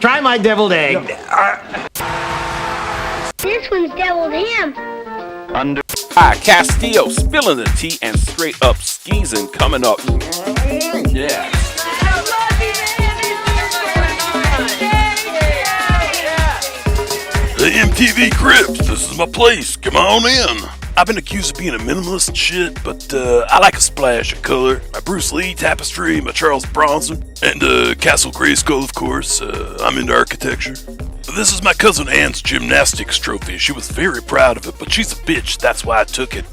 Try my deviled egg. This one's deviled ham. Castillo spilling the tea and straight up skeezing coming up. Yeah. Hey MTV Crips, this is my place, come on in. I've been accused of being a minimalist and shit, but I like a splash of color. My Bruce Lee tapestry, my Charles Bronson, and Castle Grayskull, of course. I'm into architecture. This is my cousin Ann's gymnastics trophy. She was very proud of it, but she's a bitch, that's why I took it.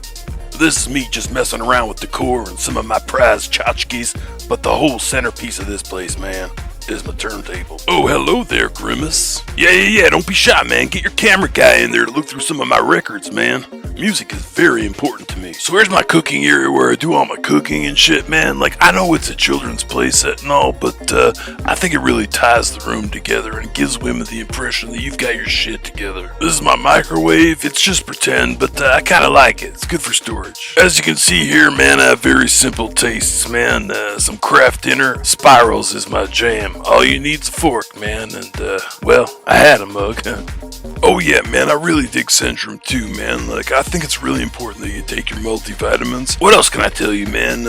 This is me just messing around with decor and some of my prized tchotchkes, but the whole centerpiece of this place, man, is my turntable. Oh, hello there, Grimace. Yeah, don't be shy, man. Get your camera guy in there to look through some of my records, man. Music is very important to me. So where's my cooking area where I do all my cooking and shit, man? Like, I know it's a children's playset and all, but I think it really ties the room together and gives women the impression that you've got your shit together. This is my microwave. It's just pretend, but I kind of like it. It's good for storage. As you can see here, man, I have very simple tastes, man. Some craft dinner. Spirals is my jam. All you need's a fork, man, and, well, I had a mug. Oh yeah, man, I really dig Centrum too, man. Like, I think it's really important that you take your multivitamins. What else can I tell you, man?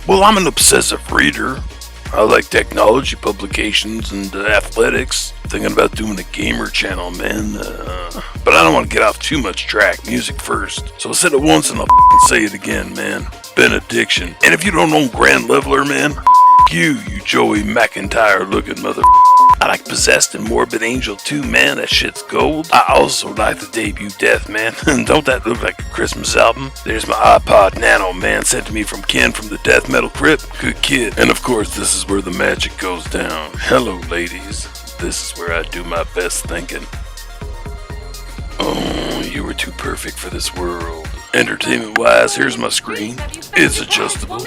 Well, I'm an obsessive reader. I like technology publications and athletics. Thinking about doing a gamer channel, man. But I don't want to get off too much track. Music first. So I said it once and I'll say it again, man. Benediction. And if you don't know Grand Leveler, man, you Joey McIntyre looking mother. I like Possessed and Morbid Angel too, man. That shit's gold. I also like the debut Death, man. Don't that look like a Christmas album? There's my iPod Nano, man, sent to me from Ken from the Death Metal Crypt. Good kid. And of course, this is where the magic goes down. Hello, ladies. This is where I do my best thinking. Oh, you were too perfect for this world. Entertainment-wise, here's my screen. It's adjustable.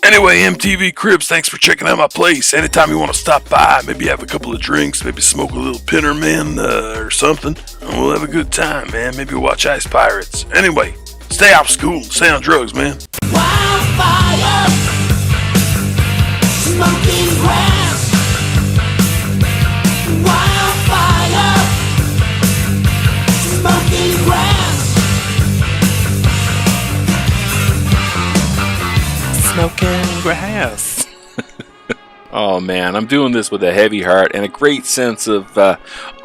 Anyway, MTV Cribs, thanks for checking out my place. Anytime you want to stop by, maybe have a couple of drinks, maybe smoke a little pinner, man, or something, and we'll have a good time, man. Maybe watch Ice Pirates. Anyway, stay off school, stay on drugs, man. Wildfire, smoking grass. Wildfire, smoking grass. Smoking grass. Oh man, I'm doing this with a heavy heart and a great sense of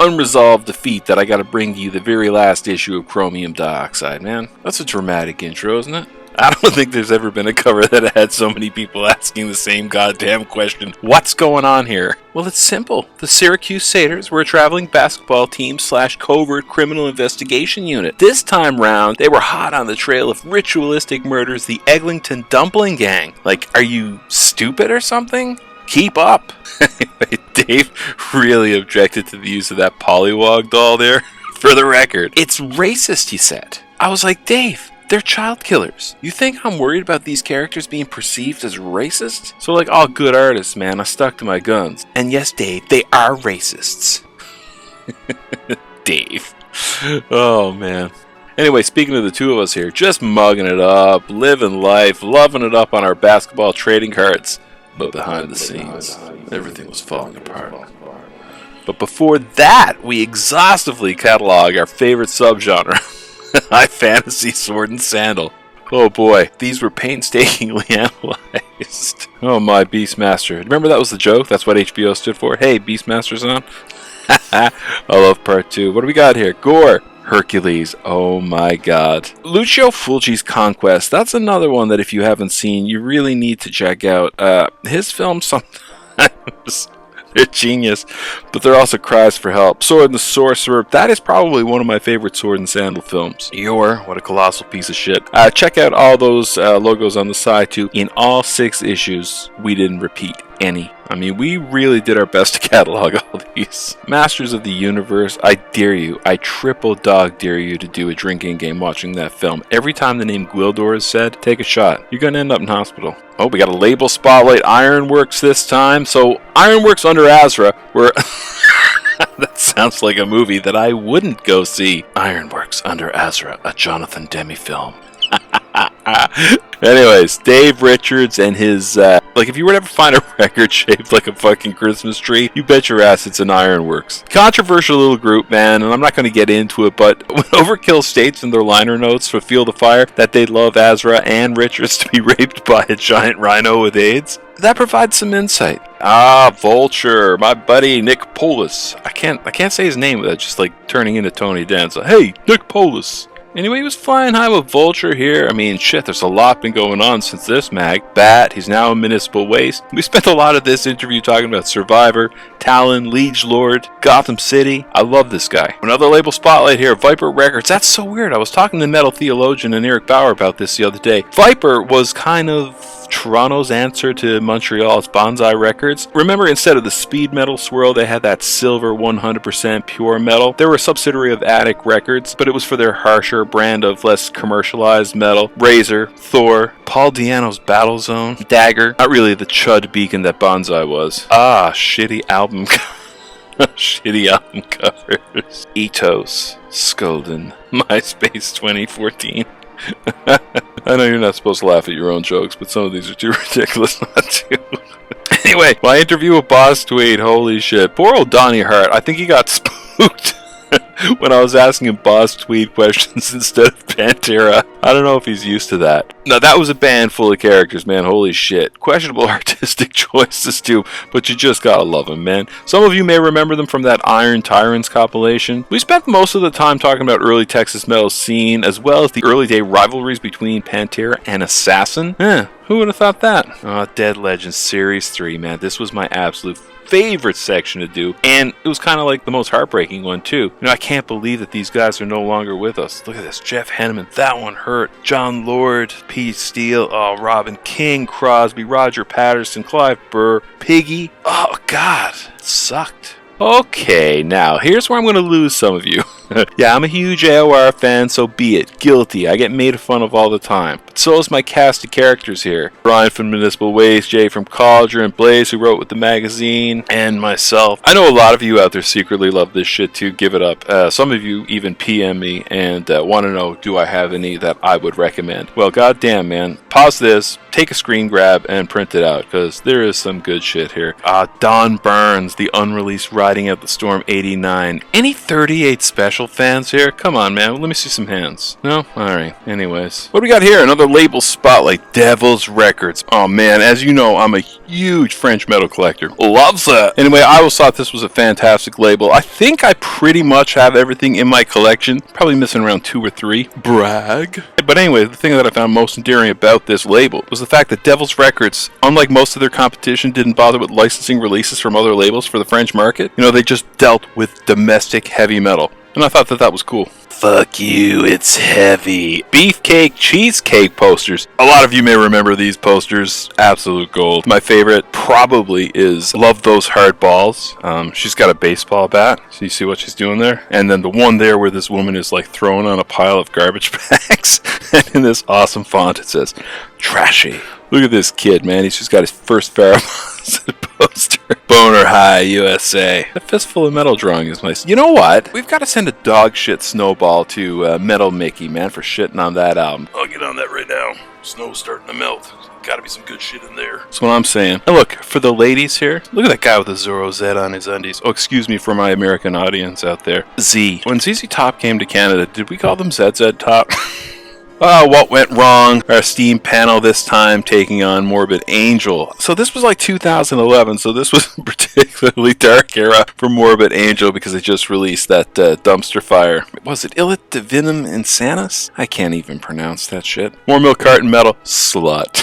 unresolved defeat that I gotta bring to you the very last issue of Chromium Dioxide, man. That's a dramatic intro, isn't it? I don't think there's ever been a cover that had so many people asking the same goddamn question. What's going on here? Well, it's simple. The Syracuse Satyrs were a traveling basketball team / covert criminal investigation unit. This time round, they were hot on the trail of ritualistic murders, the Eglinton Dumpling Gang. Like, are you stupid or something? Keep up. Anyway, Dave really objected to the use of that Pollywog doll there. For the record, it's racist, he said. I was like, Dave, they're child killers. You think I'm worried about these characters being perceived as racist? So like all good artists, man, I stuck to my guns. And yes, Dave, they are racists. Dave. Oh, man. Anyway, speaking of the two of us here, just mugging it up, living life, loving it up on our basketball trading cards. But behind the scenes, everything was falling apart. But before that, we exhaustively catalog our favorite subgenre. High fantasy sword and sandal. Oh boy, these were painstakingly analyzed. Oh my, Beastmaster. Remember that was the joke? That's what HBO stood for? Hey, Beastmaster's on? I love part 2. What do we got here? Gore. Hercules. Oh my god. Lucio Fulci's Conquest. That's another one that if you haven't seen, you really need to check out. His films sometimes... they're genius, but they're also cries for help. Sword and the Sorcerer, that is probably one of my favorite sword and sandal films. What a colossal piece of shit. Check out all those logos on the side too. In all 6 issues, we didn't repeat any. I mean, we really did our best to catalog all these. Masters of the Universe, I dare you, I triple dog dare you to do a drinking game watching that film. Every time the name Gwildor is said, take a shot. You're gonna end up in hospital. Oh, we got a label spotlight, Ironworks this time. So, Ironworks Under Azra, were... That sounds like a movie that I wouldn't go see. Ironworks Under Azra, a Jonathan Demme film. Anyways, Dave Richards and his, like, if you were to ever find a record shaped like a fucking Christmas tree, you bet your ass it's an Ironworks. Controversial little group, man, and I'm not going to get into it, but when Overkill states in their liner notes for Field of Fire that they'd love Azra and Richards to be raped by a giant rhino with AIDS, that provides some insight. Vulture, my buddy Nick Polis. I can't say his name without just like turning into Tony Danza. Hey, Nick Polis. Anyway, he was flying high with Vulture here. I mean, shit, there's a lot been going on since this mag. Bat, he's now in Municipal Waste. We spent a lot of this interview talking about Survivor, Talon, Liege Lord, Gotham City. I love this guy. Another label spotlight here, Viper Records. That's so weird. I was talking to Metal Theologian and Eric Bauer about this the other day. Viper was kind of Toronto's answer to Montreal's Bonsai Records. Remember, instead of the speed metal swirl, they had that silver 100% pure metal. They were a subsidiary of Attic Records, but it was for their harsher brand of less commercialized metal. Razor, Thor, Paul Di'Anno's Battle Zone, Dagger. Not really the chud beacon that Bonsai was. Shitty album shitty album covers. Ethos, Skulden, MySpace 2014. I know you're not supposed to laugh at your own jokes, but some of these are too ridiculous not to. Anyway, my interview with Boss Tweed, holy shit. Poor old Donnie Hart, I think he got spooked when I was asking him Boss Tweed questions instead of Pantera. I don't know if he's used to that. Now, that was a band full of characters, man. Holy shit. Questionable artistic choices, too, but you just gotta love them, man. Some of you may remember them from that Iron Tyrants compilation. We spent most of the time talking about early Texas metal scene, as well as the early day rivalries between Pantera and Assassin. Who would have thought that? Dead Legends Series 3, man. This was my absolute favorite section to do, and it was kind of like the most heartbreaking one too. I can't believe that these guys are no longer with us. Look at this, Jeff Henneman, that one hurt. John Lord, Pete Steele, Robin King, Crosby, Roger Patterson, Clive Burr, Piggy. Oh god, it sucked. Okay, now here's where I'm going to lose some of you. Yeah, I'm a huge AOR fan, so be it. Guilty. I get made fun of all the time. But so is my cast of characters here. Brian from Municipal Waste, Jay from Cauldron, Blaze who wrote with the magazine, and myself. I know a lot of you out there secretly love this shit too. Give it up. Some of you even PM me and want to know, do I have any that I would recommend? Well, goddamn, man. Pause this, take a screen grab, and print it out, because there is some good shit here. Don Burns, the unreleased Riding Out the Storm 89. Any 38 Special fans here? Come on, man. Let me see some hands. No? Alright. Anyways. What do we got here? Another label spotlight. Devil's Records. Oh, man. As you know, I'm a huge French metal collector. Loves that. Anyway, I always thought this was a fantastic label. I think I pretty much have everything in my collection. Probably missing around 2 or 3. Brag. But anyway, the thing that I found most endearing about this label was the fact that Devil's Records, unlike most of their competition, didn't bother with licensing releases from other labels for the French market. They just dealt with domestic heavy metal. And I thought that was cool. Fuck you, it's heavy. Beefcake cheesecake posters. A lot of you may remember these posters. Absolute gold. My favorite probably is Love Those Hard Balls. She's got a baseball bat. So you see what she's doing there? And then the one there where this woman is like thrown on a pile of garbage bags. And in this awesome font it says, trashy. Look at this kid, man. He's just got his first Farrah poster. Boner High, USA. A fistful of metal drawing is nice. You know what? We've got to send a dog shit snowball to Metal Mickey, man, for shitting on that album. I'll get on that right now. Snow's starting to melt. Gotta be some good shit in there. That's what I'm saying. And look, for the ladies here, look at that guy with a Zorro Z on his undies. Oh, excuse me for my American audience out there. Z. When ZZ Top came to Canada, did we call them ZZ Top? What went wrong? Our Steam panel this time taking on Morbid Angel. So this was like 2011, so this was a particularly dark era for Morbid Angel because they just released that dumpster fire. Was it Illit Divinum Insanus? I can't even pronounce that shit. More Milk Carton Metal. Slut.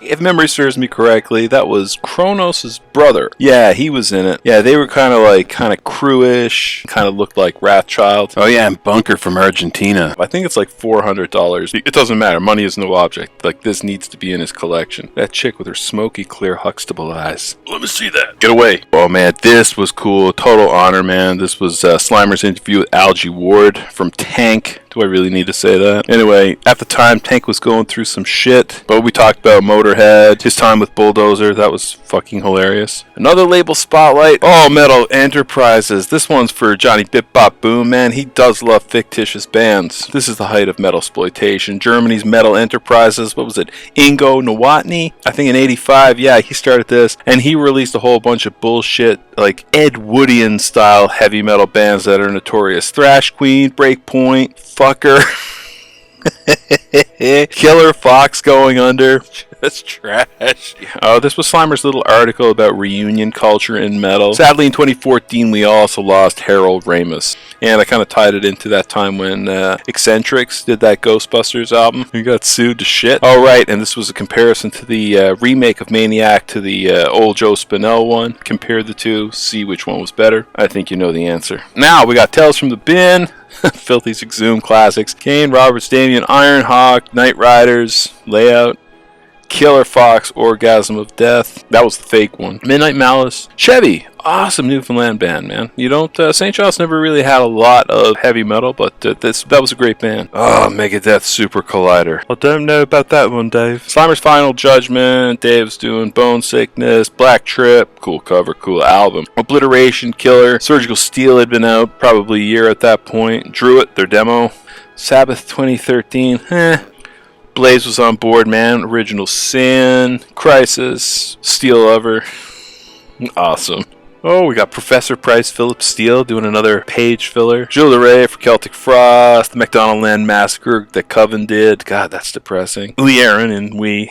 If memory serves me correctly, that was Kronos' brother. Yeah, he was in it. Yeah, they were kind of crew-ish, kind of looked like Wrathchild. Oh yeah, and Bunker from Argentina. I think it's like $400. It doesn't matter, money is no object. Like, this needs to be in his collection. That chick with her smoky, clear Huxtable eyes. Let me see that. Get away. Oh man, this was cool. Total honor, man. This was Slimer's interview with Algie Ward from Tank. Do I really need to say that? Anyway, at the time, Tank was going through some shit. But we talked about Motorhead, his time with Bulldozer. That was fucking hilarious. Another label spotlight. Oh, Metal Enterprises. This one's for Johnny Bip Bop Boom, man. He does love fictitious bands. This is the height of metal exploitation. Germany's Metal Enterprises. What was it? Ingo Nowotny? I think in 85. Yeah, he started this. And he released a whole bunch of bullshit, like Ed Woodian style heavy metal bands that are notorious. Thrash Queen, Breakpoint, Fucker, Killer Fox Going Under. Just trash. This was Slimer's little article about reunion culture in metal. Sadly, in 2014, we also lost Harold Ramis. And I kind of tied it into that time when Eccentrics did that Ghostbusters album. He got sued to shit. Oh, right, and this was a comparison to the remake of Maniac to the old Joe Spinell one. Compare the two, see which one was better. I think you know the answer. Now, we got Tales from the Bin. Filthy's Exhumed Classics. Kane, Roberts, Damien, Ironhawk, Night Riders, Layout. Killer Fox, Orgasm of Death. That was the fake one. Midnight Malice. Chevy. Awesome Newfoundland band, man. You don't, St. Charles never really had a lot of heavy metal, but that was a great band. Oh, Megadeth Super Collider. I don't know about that one, Dave. Slimer's Final Judgment. Dave's doing Bone Sickness. Black Trip. Cool cover, cool album. Obliteration Killer. Surgical Steel had been out probably a year at that point. Druid, their demo. Sabbath 2013. Blaze was on board, man. Original Sin, Crisis, Steel Lover. Awesome. Oh, we got Professor Price Philip Steele doing another page filler. Jules LeRae for Celtic Frost. The McDonald Land Massacre that Coven did. God, that's depressing. Lee Aaron and We.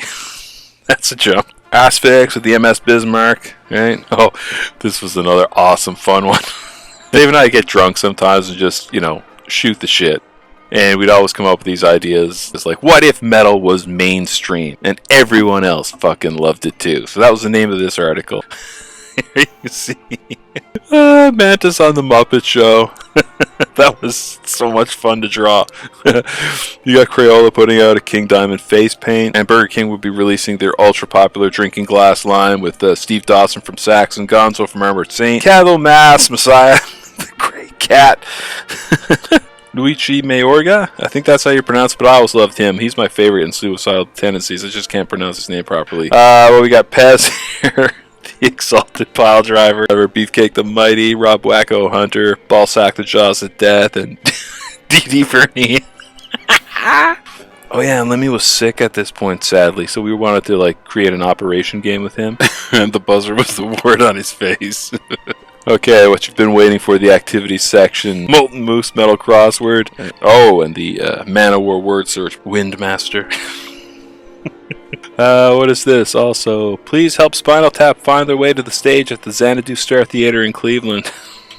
That's a jump. Asphyx with the MS Bismarck. Right? Oh, this was another awesome, fun one. Dave and I get drunk sometimes and just, shoot the shit. And we'd always come up with these ideas. It's like, what if metal was mainstream and everyone else fucking loved it too? So that was the name of this article. Here you see Mantis on the Muppet Show. That was so much fun to draw. You got Crayola putting out a King Diamond face paint, and Burger King would be releasing their ultra popular drinking glass line with Steve Dawson from Saxon, Gonzo from Armored Saint, Cattle Mass, Messiah, the Great Cat. Luigi Mayorga? I think that's how you pronounce it, but I always loved him. He's my favorite in Suicidal Tendencies. I just can't pronounce his name properly. Well, we got Pez here. The Exalted Pile Driver. Beefcake the Mighty. Rob Wacko Hunter. Ballsack the Jaws of Death. And D.D. Fernie. Oh yeah, and Lemmy was sick at this point, sadly, so we wanted to create an operation game with him. And the buzzer was the word on his face. Okay, what you've been waiting for, the activity section. Molten Moose Metal Crossword. Oh, and the Man of War word search. Windmaster. What is this? Also, please help Spinal Tap find their way to the stage at the Xanadu Star Theater in Cleveland.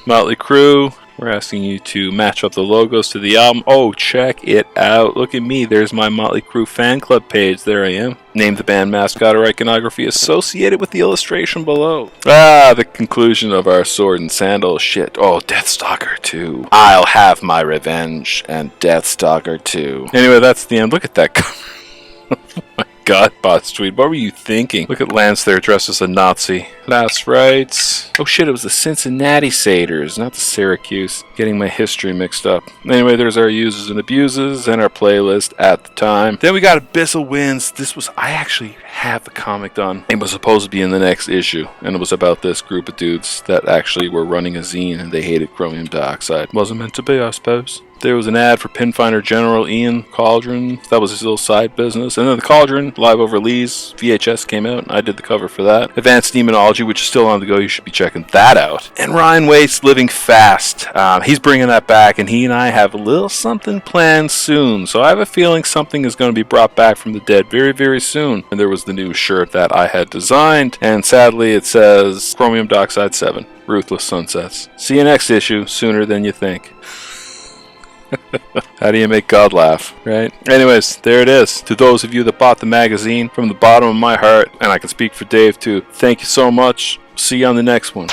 Motley Crue. We're asking you to match up the logos to the album. Oh, check it out. Look at me. There's my Motley Crue fan club page. There I am. Name the band mascot or iconography associated with the illustration below. The conclusion of our Sword and Sandal shit. Oh, Deathstalker 2. I'll have my revenge. And Deathstalker 2. Anyway, that's the end. Look at that cover. Oh my God, Bots Tweed, what were you thinking? Look at Lance there dressed as a Nazi. Last rites. Oh shit, it was the Cincinnati Satyrs, not the Syracuse. Getting my history mixed up. Anyway, there's our uses and abuses and our playlist at the time. Then we got Abyssal Winds. I actually have the comic done. It was supposed to be in the next issue, and it was about this group of dudes that actually were running a zine and they hated chromium dioxide. Wasn't meant to be, I suppose. There was an ad for Pinfinder General Ian Cauldron. That was his little side business. And then the Cauldron, live over Lee's VHS came out, and I did the cover for that. Advanced Demonology, which is still on the go. You should be checking that out. And Ryan Waits, Living Fast. He's bringing that back, and he and I have a little something planned soon. So I have a feeling something is going to be brought back from the dead very, very soon. And there was the new shirt that I had designed, and sadly it says Chromium Dioxide 7, Ruthless Sunsets. See you next issue, sooner than you think. How do you make God laugh, right? Anyways, there it is. To those of you that bought the magazine, from the bottom of my heart, and I can speak for Dave too, thank you so much. See you on the next one.